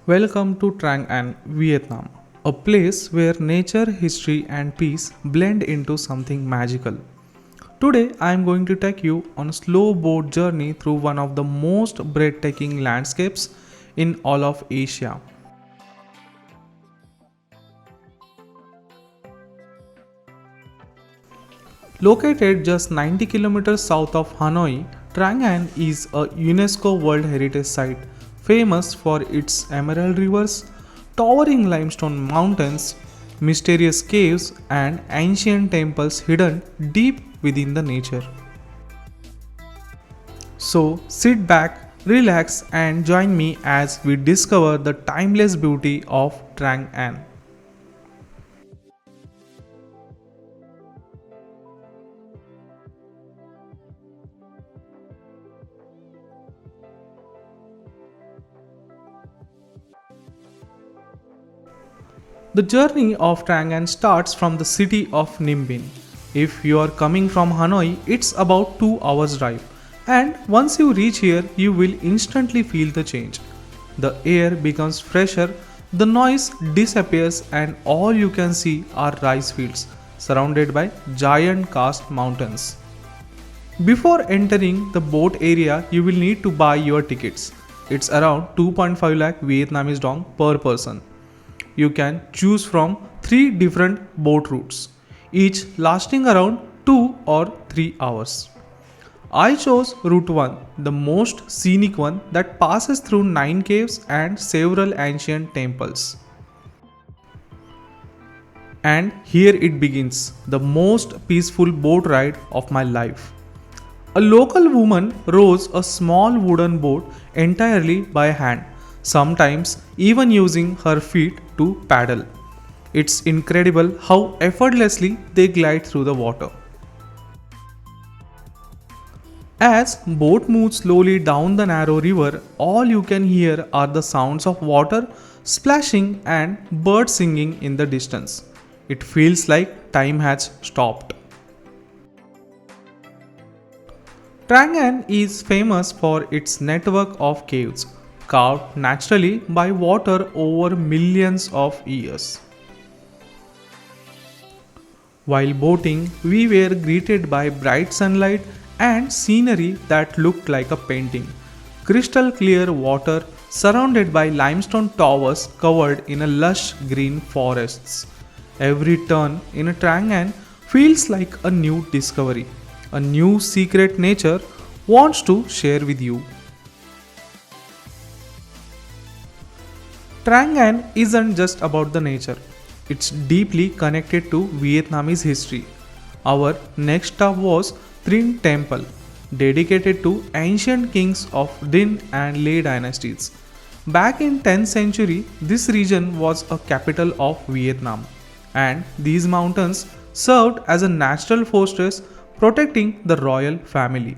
Welcome to Trang An, Vietnam, a place where nature, history, and peace blend into something magical. Today, I am going to take you on a slow boat journey through one of the most breathtaking landscapes in all of Asia. Located just 90 kilometers south of Hanoi, Trang An is a UNESCO World Heritage Site famous for its emerald rivers, towering limestone mountains, mysterious caves, and ancient temples hidden deep within the nature. So sit back, relax, and join me as we discover the timeless beauty of Trang An. The journey of Trang An starts from the city of Ninh Binh. If you are coming from Hanoi, it's about 2 hours drive. And once you reach here, you will instantly feel the change. The air becomes fresher, the noise disappears, and all you can see are rice fields surrounded by giant karst mountains. Before entering the boat area, you will need to buy your tickets. It's around 2.5 lakh Vietnamese dong per person. You can choose from 3 different boat routes, each lasting around 2 or 3 hours. I chose route 1, the most scenic one that passes through 9 caves and several ancient temples. And here it begins, the most peaceful boat ride of my life. A local woman rows a small wooden boat entirely by hand, sometimes even using her feet to paddle. It's incredible how effortlessly they glide through the water. As boat moves slowly down the narrow river, all you can hear are the sounds of water splashing and birds singing in the distance. It feels like time has stopped. Trang An is famous for its network of caves, carved naturally by water over millions of years. While boating, we were greeted by bright sunlight and scenery that looked like a painting. Crystal clear water surrounded by limestone towers covered in a lush green forests. Every turn in a Trang An feels like a new discovery, a new secret nature wants to share with you. Trang An isn't just about the nature, it's deeply connected to Vietnamese history. Our next stop was Trin Temple, dedicated to ancient kings of Dinh and Lê dynasties. Back in 10th century, this region was a capital of Vietnam, and these mountains served as a natural fortress protecting the royal family.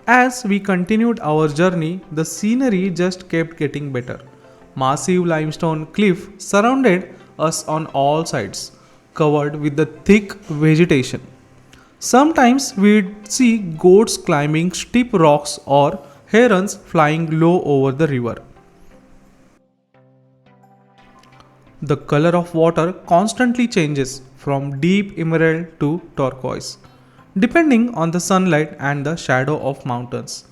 As we continued our journey, the scenery just kept getting better. Massive limestone cliff surrounded us on all sides, covered with the thick vegetation. Sometimes we'd see goats climbing steep rocks or herons flying low over the river. The color of water constantly changes from deep emerald to turquoise, depending on the sunlight and the shadow of mountains.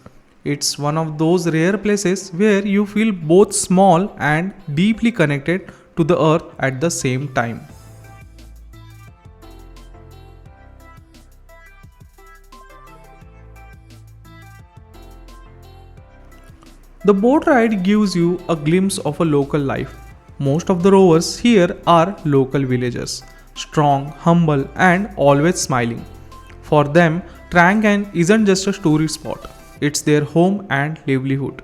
It's one of those rare places where you feel both small and deeply connected to the earth at the same time. The boat ride gives you a glimpse of a local life. Most of the rowers here are local villagers, strong, humble, and always smiling. For them, Trang An isn't just a tourist spot, it's their home and livelihood.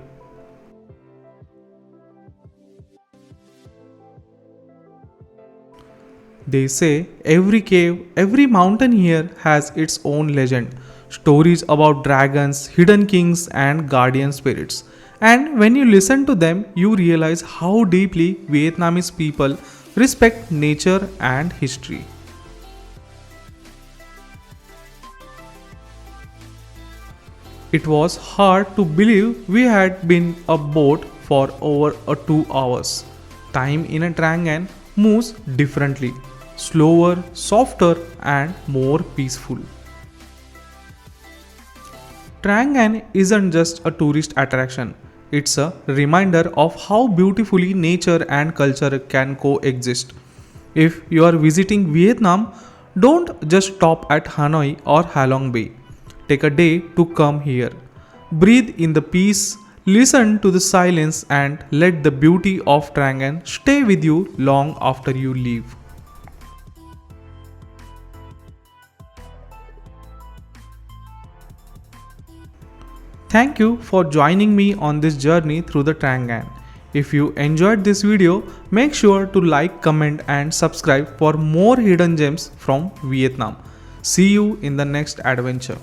They say every cave, every mountain here has its own legend. Stories about dragons, hidden kings, and guardian spirits. And when you listen to them, you realize how deeply Vietnamese people respect nature and history. It was hard to believe we had been aboard for over 2 hours. Time in a Trang An moves differently, slower, softer, and more peaceful. Trang An isn't just a tourist attraction, it's a reminder of how beautifully nature and culture can coexist. If you are visiting Vietnam, don't just stop at Hanoi or Halong Bay. Take a day to come here. Breathe in the peace, listen to the silence, and let the beauty of Trang An stay with you long after you leave. Thank you for joining me on this journey through the Trang An. If you enjoyed this video, make sure to like, comment and subscribe for more hidden gems from Vietnam. See you in the next adventure.